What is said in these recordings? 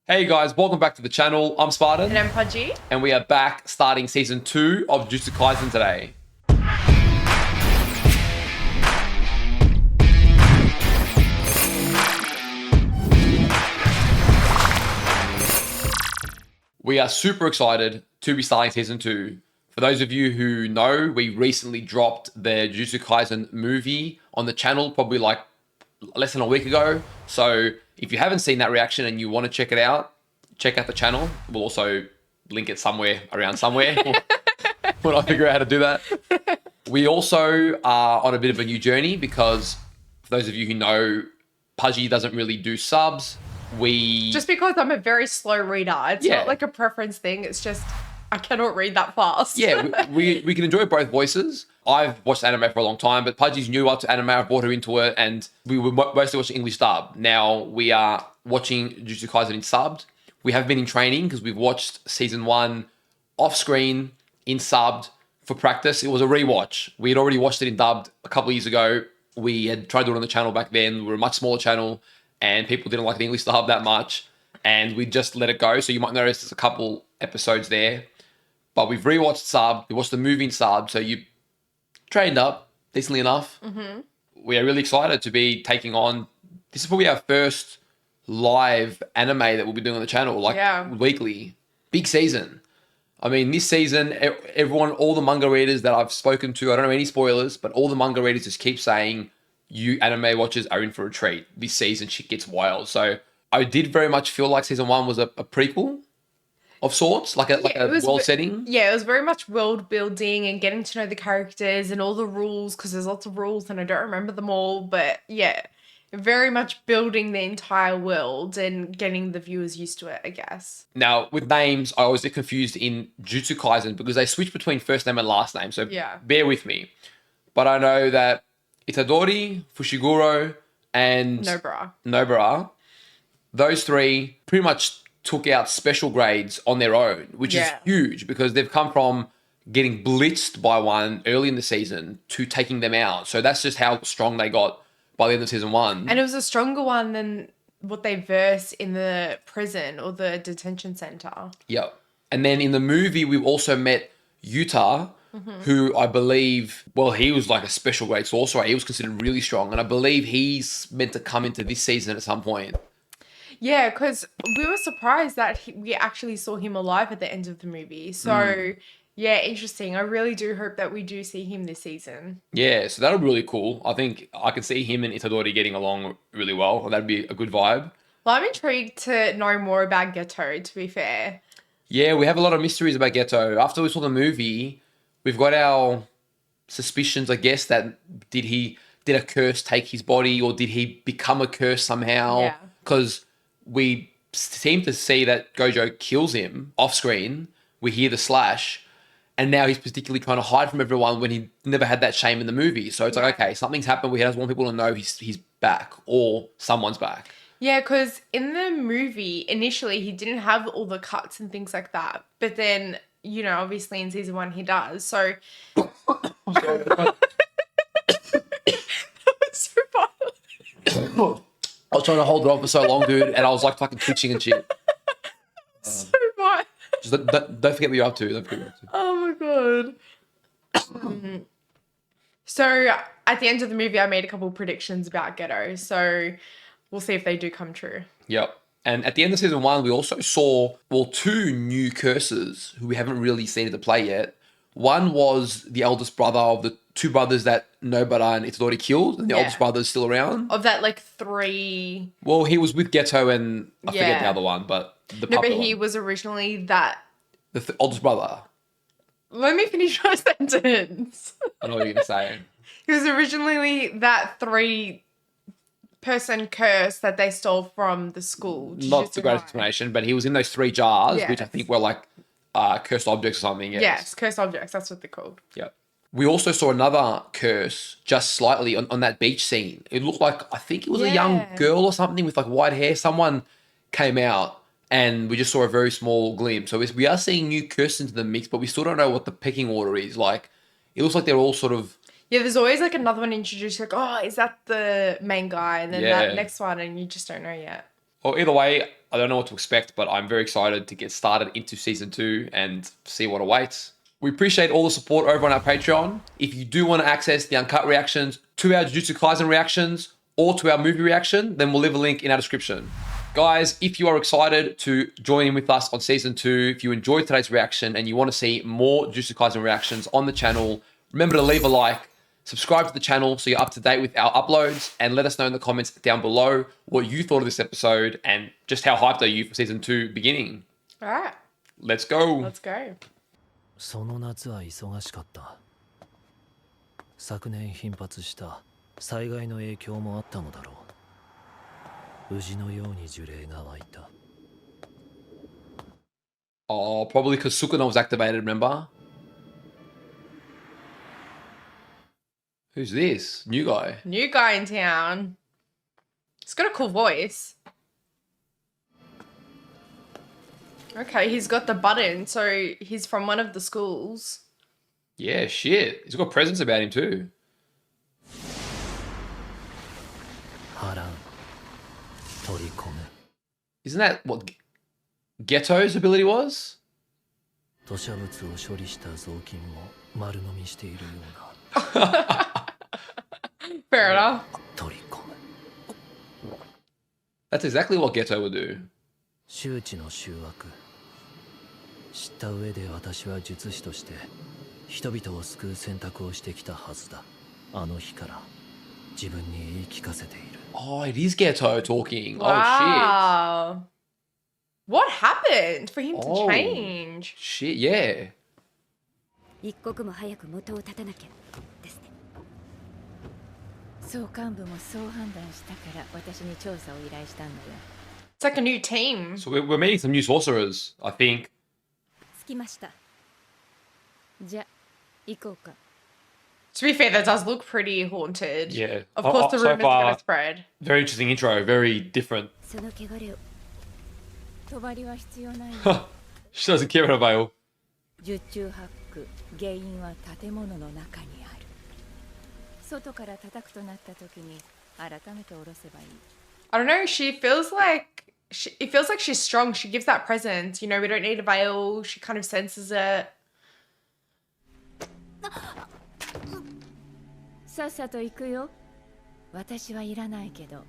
Hey guys, welcome back to the channel. I'm Spartan. And I'm Pudgy. And we are back starting season 2 of Jujutsu Kaisen today. We are super excited to be starting season 2. For those of you who know, we recently dropped the Jujutsu Kaisen movie on the channel probably like less than a week ago. So if you haven't seen that reaction and you want to check it out, check out the channel. We'll also link it somewhere around somewhere when I figure out how to do that. We also are on a bit of a new journey because for those of you who know, Pudgy doesn't really do subs. Just because I'm a very slow reader. It's not like a preference thing. It's just I cannot read that fast. Yeah, we can enjoy both voices. I've watched anime for a long time, but Pudgy's newer to anime. I've brought her into it, and we were mostly watching English dub. Now we are watching Jujutsu Kaisen in subbed. We have been in training because we've watched season 1 off screen in subbed for practice. It was a rewatch. We had already watched it in dubbed a couple of years ago. We had tried to do it on the channel back then. We were a much smaller channel, and people didn't like the English dub that much, and we just let it go. So you might notice there's a couple episodes there. But we've rewatched sub. We watched the movie in sub, so you trained up decently enough. Mm-hmm. We are really excited to be taking on. This is probably our first live anime that we'll be doing on the channel, weekly. Big season. I mean, this season, everyone, all the manga readers that I've spoken to, I don't know any spoilers, but all the manga readers just keep saying, you anime watchers are in for a treat. This season, shit gets wild. So I did very much feel like season 1 was a prequel of sorts, like a world setting. Yeah, it was very much world building and getting to know the characters and all the rules, because there's lots of rules and I don't remember them all. But yeah, very much building the entire world and getting the viewers used to it, I guess. Now, with names, I always get confused in Jujutsu Kaisen because they switch between first name and last name, so bear with me. But I know that Itadori, Fushiguro, and Nobara, those three pretty much took out special grades on their own, which is huge because they've come from getting blitzed by one early in the season to taking them out. So that's just how strong they got by the end of season 1. And it was a stronger one than what they versed in the prison or the detention center. Yep. And then in the movie, we've also met Yuta, who I believe, well, he was like a special grade sorcerer. He was considered really strong. And I believe he's meant to come into this season at some point. Yeah, because we were surprised that we actually saw him alive at the end of the movie. So, yeah, interesting. I really do hope that we do see him this season. Yeah, so that'll be really cool. I think I can see him and Itadori getting along really well. That'd be a good vibe. Well, I'm intrigued to know more about Geto, to be fair. Yeah, we have a lot of mysteries about Geto. After we saw the movie, we've got our suspicions, I guess, that did a curse take his body or did he become a curse somehow? Yeah. Because we seem to see that Gojo kills him off screen. We hear the slash, and now he's particularly trying to hide from everyone when he never had that shame in the movie. So it's like, okay, something's happened. We just want people to know he's back or someone's back. Yeah, because in the movie, initially, he didn't have all the cuts and things like that. But then, you know, obviously in season 1, he does. So... That was so violent. I was trying to hold it off for so long, dude, and I was like fucking twitching and shit. So violent. Just don't forget what you're up to. Don't forget what you're up to. Oh my god. So at the end of the movie, I made a couple predictions about Geto. So we'll see if they do come true. Yep. And at the end of season 1, we also saw, 2 new curses who we haven't really seen at the play yet. One was the eldest brother of the 2 brothers that Nobara and Itadori killed, and the oldest brother's still around. Of that, 3... Well, he was with Geto and I forget the other one, but the No, but he was originally that... The oldest brother. Let me finish my sentence. I know what you're going to say. He was originally that 3-person curse that they stole from the school. Not the greatest explanation, but he was in those 3 jars, which I think were cursed objects or something. Yes, cursed objects. That's what they're called. Yep. We also saw another curse just slightly on that beach scene. It looked like, I think it was a young girl or something with white hair. Someone came out and we just saw a very small glimpse. So we are seeing new curses into the mix, but we still don't know what the pecking order is. It looks like they're all sort of... Yeah, there's always another one introduced, oh, is that the main guy? And then that next one, and you just don't know yet. Well, either way, I don't know what to expect, but I'm very excited to get started into season 2 and see what awaits. We appreciate all the support over on our Patreon. If you do want to access the uncut reactions to our Jujutsu Kaisen reactions or to our movie reaction, then we'll leave a link in our description. Guys, if you are excited to join in with us on season 2, if you enjoyed today's reaction and you want to see more Jujutsu Kaisen reactions on the channel, remember to leave a like, subscribe to the channel so you're up to date with our uploads, and let us know in the comments down below what you thought of this episode and just how hyped are you for season 2 beginning. All right. Let's go. Let's go. その夏は忙しかった。昨年頻発した災害の影響もあったのだろう。宇治のように樹齢が湧いた。Oh, probably because Sukuna was activated, remember? Who's this? New guy. New guy in town. He's got a cool voice. Okay, he's got the button, so he's from one of the schools. Yeah, shit. He's got presence about him too. 波乱取り込む。 Isn't that what Ghetto's ability was? 土砂物を処理した雑巾を丸飲みしているような。 Fair enough. 取り込む。 That's exactly what Ghetto would do. 周知の集約。知った上で私は術師として人々を救う選択をしてきたはずだ。あの日から自分に言い聞かせている。 Oh, it is Ghetto talking. Wow. What happened for him to Oh. change? Shit, yeah. 一刻も早く元を絶たなきゃですね。総幹部もそう判断したから私に調査を依頼したんだよ。It's like a new team. So we're meeting some new sorcerers, I think. 着きました。じゃ、行こうか。 To be fair, that does look pretty haunted. Yeah. Of course, the So rumors are far- going to spread. Very interesting intro, very different. その汚れを。帳は必要ない。 She doesn't care about a veil. 十中八九、原因は建物の中にある。外から叩くとなった時に改めて下ろせばいい。 I don't know. She feels like it feels like she's strong. She gives that presence. You know, we don't need a veil. She kind of senses it. さっさと行くよ。私はいらないけど、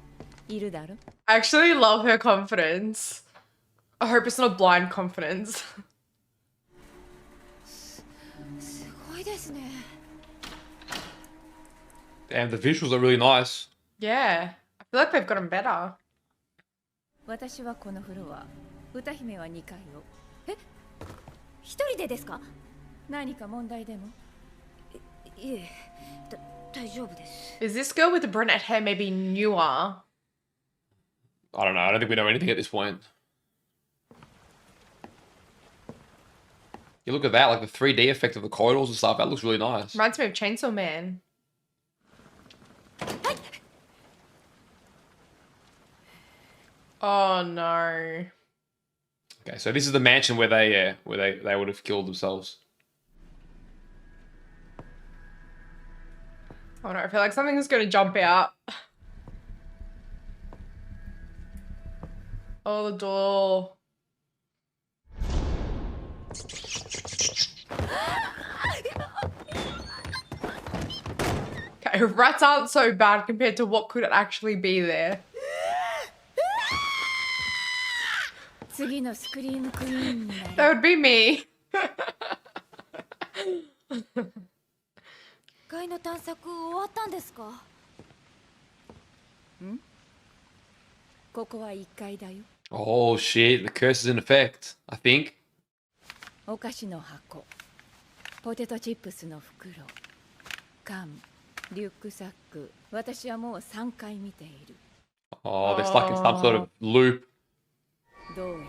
いるだろ。 I actually love her confidence. I hope it's not blind confidence. すごいですね。 Damn, the visuals are really nice. Yeah, I feel like they've gotten better. 私はこのフロア、歌姫は2階を。え、一人でですか？何か問題でも？いえ、大丈夫です。 Is this girl with the brunette hair maybe newer? I don't know. I don't think we know anything at this point. You look at that, like the 3D effect of the corridors and stuff. That looks really nice. Reminds me of Chainsaw Man. Oh no. Okay, so this is the mansion where they would have killed themselves. Oh no, I feel like something's gonna jump out. Oh, the door. Okay, rats aren't so bad compared to what could actually be there. 次のスクリームクイーンになる。 That would be me. 1階の探索終わったんですか？ん？ここは1階だよ。 Oh shit, the curse is in effect, I think. お菓子の箱、ポテトチップスの袋、缶、リュックサック。私はもう3回見ている。 Oh, they're stuck in some sort of loop. どうやら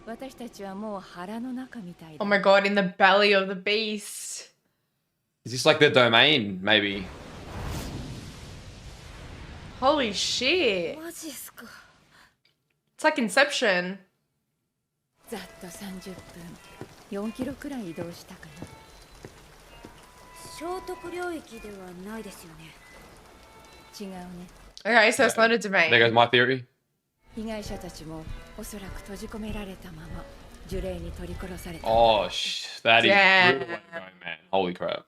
私たちはもう腹の中みたいだ。 Oh my god, in the belly of the beast. Is this like their domain, maybe? Holy shit. マジっすか。 It's like Inception. ざっと30分、4キロくらい移動したかな。聖徳領域ではないですよね。違うね。 Okay, so it's not a There domain. goes my theory. 被害者たちもおそらく閉じ込められたまま呪霊に取り殺された。 Oh, that is Damn. brutal way to go, man. Holy crap.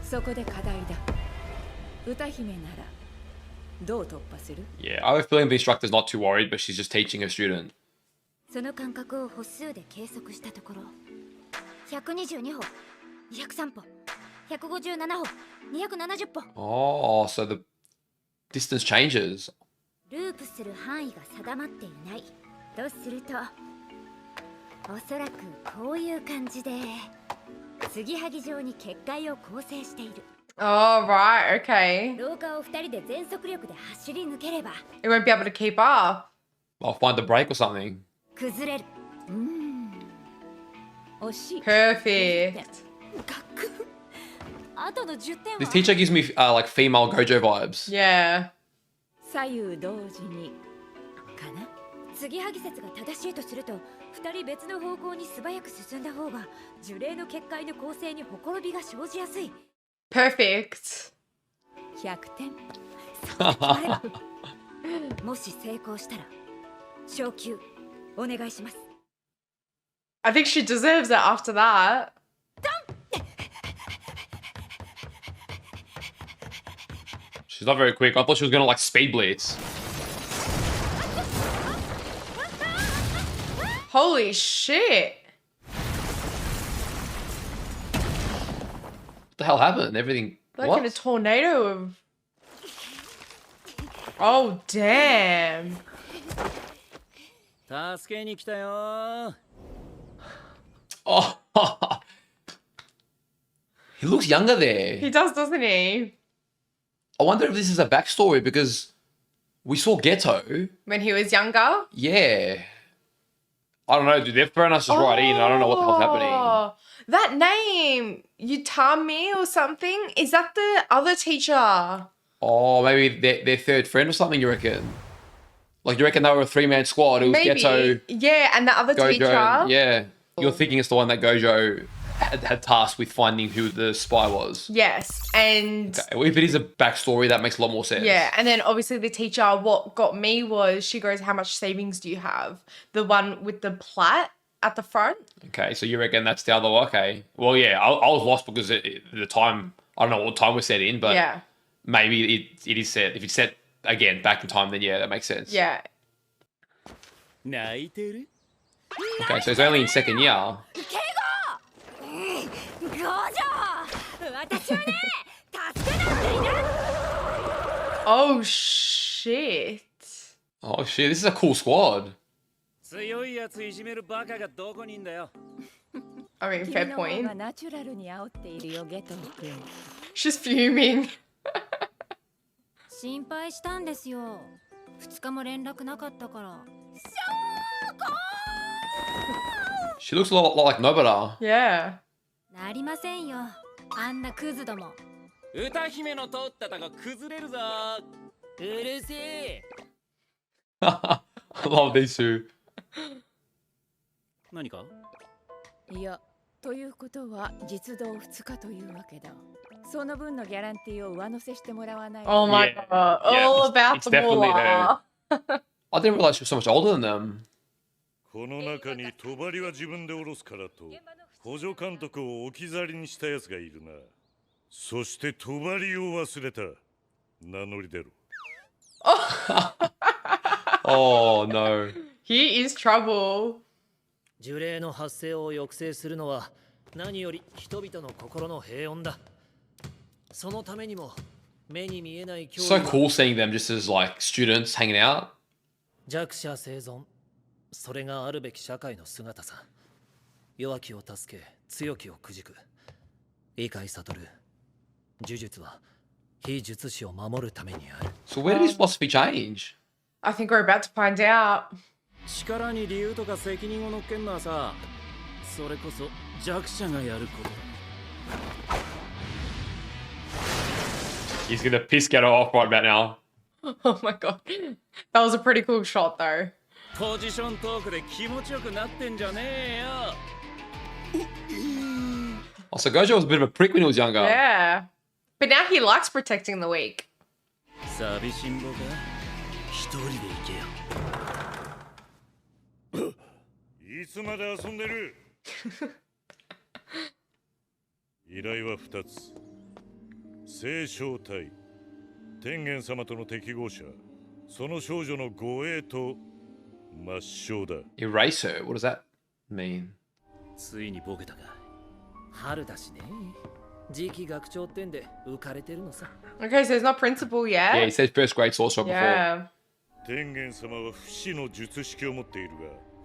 そこで課題だ。歌姫ならどう突破する？ Yeah, I have a feeling the instructor's not too worried, but she's just teaching her student. その間隔を歩数で計測したところ、122歩、203歩、157歩、270歩。 Oh, so the distance changes. ループする範囲が定まっていない。とすると、おそらくこういう感じで継ぎはぎ状に結界を構成している。 Oh, right. Okay. 廊下を2人で全速力で走り抜ければ It won't be able to keep up. I'll find the break or something. 崩れる。惜しい。 Perfect. かっこあとの10点 This は teacher gives me like female Gojo vibes. Yeah. 左右同時にかな。継ぎはぎ説が正しいとすると、2人別の方向に素早く進んだ方が呪霊の結界の構成にほころびが生じやすい。 Perfect. 100点。そう決まればもし成功したら昇級お願いします。 I think she deserves it after that. She's not very quick. I thought she was gonna like speed blitz. Holy shit. What the hell happened? Everything. Like what? in a tornado of. Oh, damn. 助けに来たよ。 Oh, he looks younger there. He does, doesn't he? I wonder if this is a backstory because we saw Ghetto. When he was younger. Yeah. I don't know, dude. They're throwing us just right in. I don't know what the hell's happening. Oh, that name, Utami or something, is that the other teacher? Oh, maybe their third friend or something, you reckon? Like, you reckon they were a three-man squad? It was Maybe. Ghetto, Yeah, and the other Gojo. teacher. Yeah. You're thinking it's the one that Gojo had tasked with finding who the spy was. Yes, and Okay, well, if it is a backstory, that makes a lot more sense. yeah, and then obviously the teacher, what got me was she goes, "How much savings do you have?" The one with the plait at the front. Okay, so you reckon that's the other one? Okay. Well, yeah, I was lost because the time, I don't know what time we're set in, but Yeah, maybe it is set. If it's set, again, back in time, then yeah, that makes sense. yeah. 泣いてる？ Okay, so it's only in second year. ゴージョ私はね助けなんていない。 Oh shit. Oh, shit, this is a cool squad. 強いやついじめるバカがどこにいんだよ。 I mean, 君 fair の方 point. がナチュラルに煽っているよゲト君。 She's fuming. 心配したんですよ。2日も連絡なかったから。 She looks a lot like Nobita. Yeah. なりませんよ。あんなクズども。歌姫の通ったたが崩れるぞ。うるせえ。 I love these two. 何か？いや、ということは実動2日というわけだ。その分のギャランティーを上乗せしてもらわないと。 Oh my Yeah. god. Yeah, All it's- about it's the definitely moolah. I didn't realize she was so much older than them. この中に帳は自分で下ろすからと補助監督を置き去りにしたやつがいるな。そして帳を忘れた。名乗り出ろ。 Oh, no. He is trouble. 呪霊の発生を抑制するのは何より人々の心の平穏だ。そのためにも目に見えない脅 So 威は cool seeing them just as like students hanging out. 弱者生存。それがあるべき社会の姿さ。弱きを助け、強きをくじく。理解悟る。呪術は非術師を守るためにある。 So where did his philosophy change? I think we're about to find out. 力に理由とか責任を乗っけんのはさ、それこそ弱者がやることだ。 He's gonna piss Ghetto off right about now. Oh my god. That was a pretty cool shot though. ポジショントークで気持ちよくなってんじゃねえよ。 Also, Gojo was a bit of a prick when he was younger. Yeah. But now he likes protecting the weak. 寂しんぼか？一人で行けよ。いつまで遊んでる依頼は2つ。聖正体、天元様との適合者、その少女の護衛と抹消だ。 Erase her? What does that mean? ついにボケたか。春だしね。次期学長ってんで浮かれてるのさ。 Okay, so he's not principal yet. Yeah, he said first grade sorcerer before. Yeah. 天元様は不死の術式を持っているが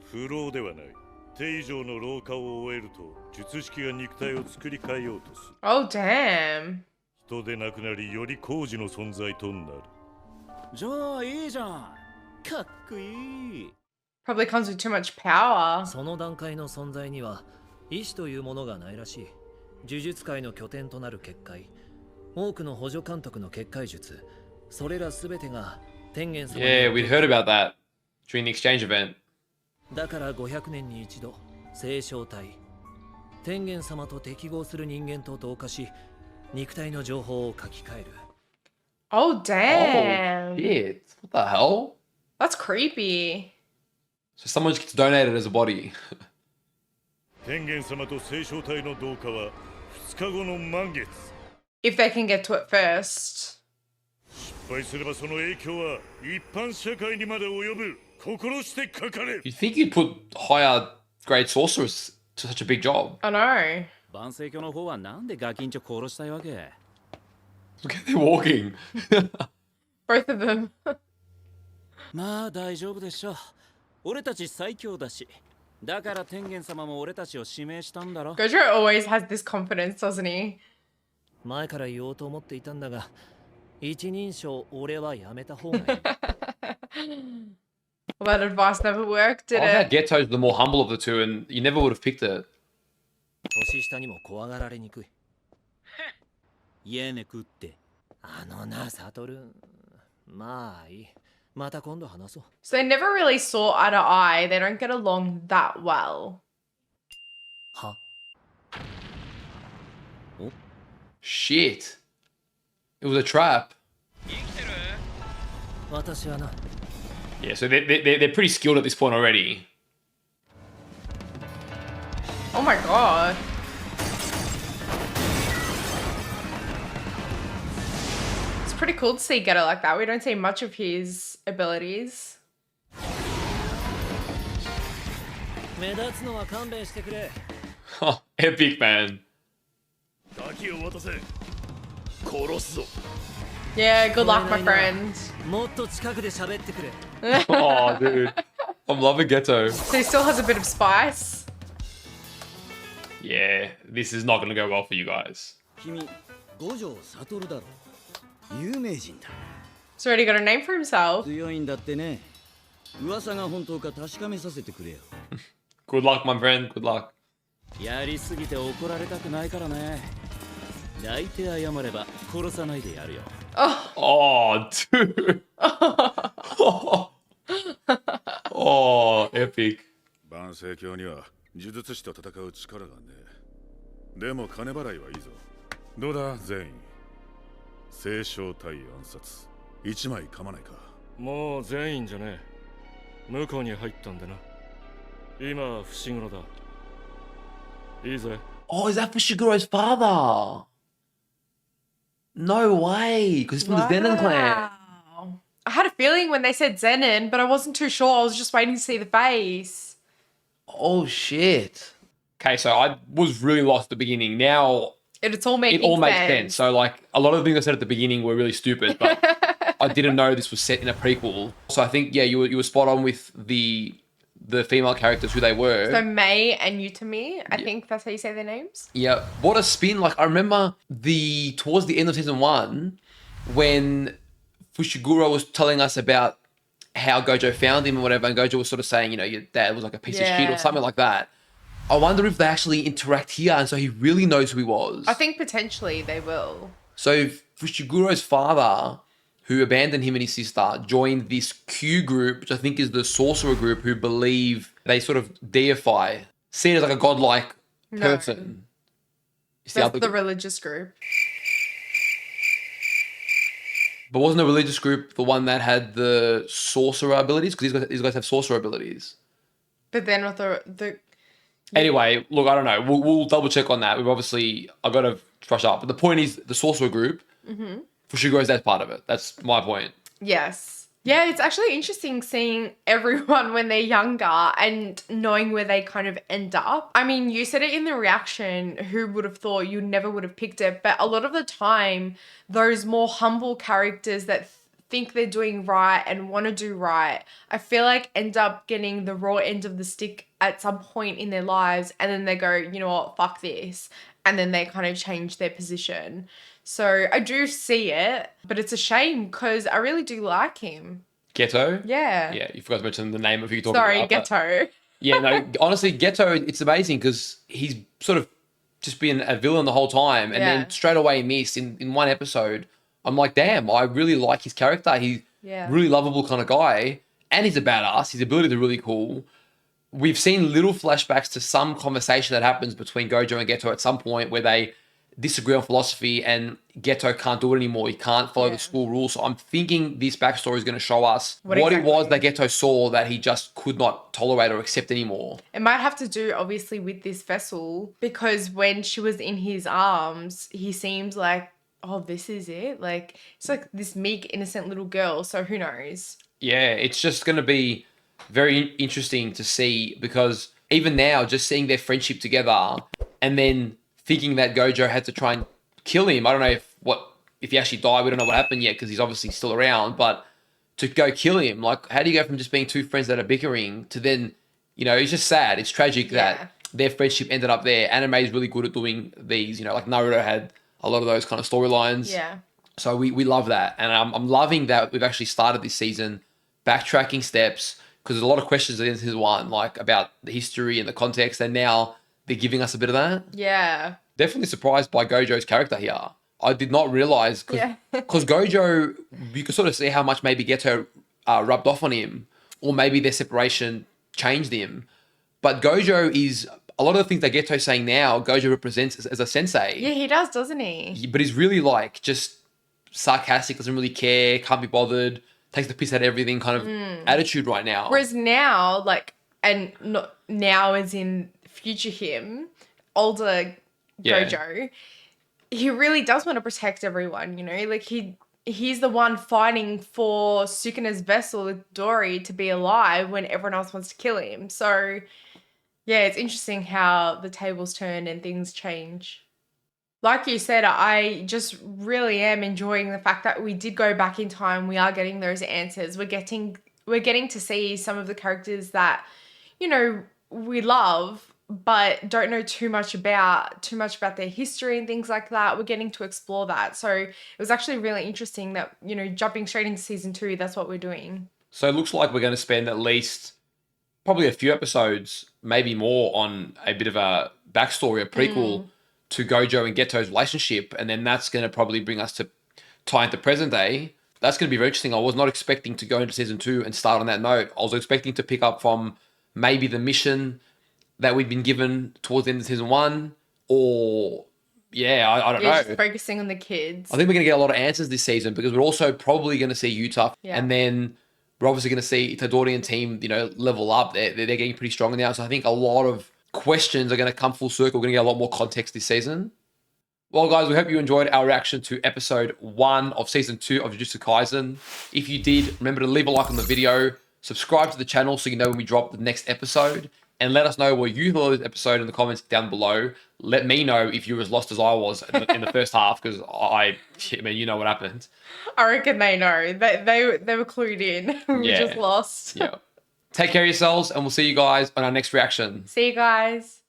不老ではない。手以上の老化を終えると術式が肉体を作り変えようとする。 Oh, damn. 人でなくなりより高次の存在となる。じゃあいいじゃん。かっこいい。 Probably comes with too much power. その段階の存在には意志というものがないらしい。呪術界の拠点となる結界、多くの補助監督の結界術、それらすべてが天元様。 Yeah, we'd heard about that during the exchange event. だから500年に一度、聖正体、天元様と適合する人間と同化し、肉体の情報を書き換える。Oh, Oh, damn. shit. What the hell? That's creepy. So someone just gets donated as a body. 天元様と聖正体の同化は2日後の満月。 If they can get to it first. 失敗すればその影響は一般社会にまで及ぶ。心してかかれ。 You'd think you'd put higher grade sorcerers to such a big job. I know. 万世教の方はなんでガキンチョ殺したいわけ？ Look at them walking. Both of them. まあ大丈夫でしょう。俺たち最強だし。だから天元様も俺たちを指名したんだろ。 Gojo always has this confidence, doesn't he? 前から言おうと思っていたんだが、一人称俺はやめた方がいい。 Well, that advice never worked, did I it? think Geto's the more humble of the two, and you never would have picked it. 年下にも怖がられにくい。家ねくって。あのな、サトル。まあいい。また今度話そう。 So they never really saw eye to eye. They don't get along that well. は？ Shit. It was a trap. 私はな。 Yeah, so they're pretty skilled at this point already. Oh my god. It's pretty cool to see Geto like that. We don't see much of his abilities. 目立つのは勘弁してくれ。 Oh, epic, man. ガキを渡せ。殺すぞ。 Yeah, good luck, my friend. もっと近くで喋ってくれ。 Oh, dude. I'm loving Geto. So he still has a bit of spice. Yeah, this is not going to go well for you guys. 君、五条悟だろ。有名人だ。 He's already got a name for himself. 強いんだってね。噂が本当か確かめさせてくれよ。Good luck, my friend. Good luck. やりすぎて怒られたくないからね。抱いて謝れば殺さないでやるよ。 Oh, dude. Oh, epic. 万世教には呪術師と戦う力がねえ。でも金払いはいいぞ。どうだ全員。聖正体暗殺。一枚噛まないか。もう全員じゃねえ。向こうに入ったんでな。今、伏黒だ。いいぜ。 Oh, is that Fushiguro's father? No way, because he's from the Zenin clan. Wow. I had a feeling when they said Zenin, but I wasn't too sure. I was just waiting to see the face. Oh, shit. Okay, so I was really lost at the beginning. Now It's all making it all makes sense. So, like, a lot of the things I said at the beginning were really stupid, but I didn't know this was set in a prequel. So I think, yeah, you were spot on with the female characters, who they were. So May and Utami, I think that's how you say their names. Yeah, what a spin. Like, I remember towards the end of season 1, when Fushiguro was telling us about how Gojo found him and whatever, and Gojo was sort of saying, you know, your dad was like a piece of shit or something like that. I wonder if they actually interact here, and so he really knows who he was. I think potentially they will. So Fushiguro's father, who abandoned him and his sister, joined this Q group, which I think is the sorcerer group, who believe they sort of deify, see it as like a godlike person. It's the That's other the group. religious group. But wasn't a religious group the one that had the sorcerer abilities? Because these guys have sorcerer abilities. But then with the Anyway, look, I don't know. We'll double check on that. I got to brush up. But the point is, the sorcerer group, for Fushiguro's, that's part of it. That's my point. yes. Yeah, it's actually interesting seeing everyone when they're younger and knowing where they kind of end up. I mean, you said it in the reaction, who would have thought, you never would have picked it. But a lot of the time, those more humble characters that think they're doing right and want to do right, I feel like end up getting the raw end of the stick at some point in their lives, and then they go, you know what, fuck this. And then they kind of change their position. So I do see it, but it's a shame because I really do like him. Geto? Yeah. Yeah, you forgot to mention the name of who you're talking Sorry, about. but- Ghetto. Yeah, no, honestly, Geto, it's amazing because he's sort of just been a villain the whole time, and Yeah. then straight away missed in one episode. I'm like, damn, I really like his character. He's Yeah. really lovable kind of guy, and he's a badass. His abilities are really cool. We've seen little flashbacks to some conversation that happens between Gojo and Geto at some point where they disagree on philosophy, and Geto can't do it anymore. He can't follow the school rules. So I'm thinking this backstory is going to show us what it was that Geto saw that he just could not tolerate or accept anymore. It might have to do, obviously, with this vessel, because when she was in his arms, he seems like, oh, this is it. Like, it's like this meek, innocent little girl. So who knows? Yeah, it's just going to be very interesting to see, because even now, just seeing their friendship together and then thinking that Gojo had to try and kill him. I don't know if he actually died. We don't know what happened yet because he's obviously still around. But to go kill him, like, how do you go from just being two friends that are bickering to then, it's just sad. It's tragic that their friendship ended up there. Anime is really good at doing these. Like Naruto had a lot of those kind of storylines. Yeah. So we love that. And I'm loving that we've actually started this season backtracking steps, because there's a lot of questions in season one, like about the history and the context, and now they're giving us a bit of that. Yeah. Definitely surprised by Gojo's character here. I did not realize, because Gojo, you can sort of see how much maybe Geto rubbed off on him, or maybe their separation changed him. But Gojo is, a lot of the things that Geto's saying now, Gojo represents as a sensei. Yeah, he does, doesn't he? But he's really like just sarcastic, doesn't really care, can't be bothered, takes the piss out of everything kind of attitude right now. Whereas now, like, and not now as in future him, older Gojo, he really does want to protect everyone, like he's the one fighting for Sukuna's vessel, Dory, to be alive when everyone else wants to kill him. So yeah, it's interesting how the tables turn and things change. Like you said, I just really am enjoying the fact that we did go back in time. We are getting those answers. We're getting to see some of the characters that, we love, but don't know too much about their history and things like that. We're getting to explore that. So it was actually really interesting that, jumping straight into season 2, that's what we're doing. So it looks like we're going to spend at least probably a few episodes, maybe more, on a bit of a backstory, a prequel to Gojo and Geto's relationship. And then that's going to probably bring us to tie into present day. That's going to be very interesting. I was not expecting to go into season 2 and start on that note. I was expecting to pick up from maybe the mission that we've been given towards the end of season 1, or I don't know. Just focusing on the kids. I think we're going to get a lot of answers this season, because we're also probably going to see Utah, and then we're obviously going to see Itadori and team, level up. They're getting pretty strong now. So I think a lot of questions are going to come full circle. We're going to get a lot more context this season. Well, guys, we hope you enjoyed our reaction to episode 1 of season 2 of Jujutsu Kaisen. If you did, remember to leave a like on the video, subscribe to the channel so you know when we drop the next episode, and let us know what you thought of this episode in the comments down below. Let me know if you were as lost as I was in the first half, because I mean, you know what happened. I reckon they know. They were clued in. We just lost. Yeah. Take care of yourselves, and we'll see you guys on our next reaction. See you guys.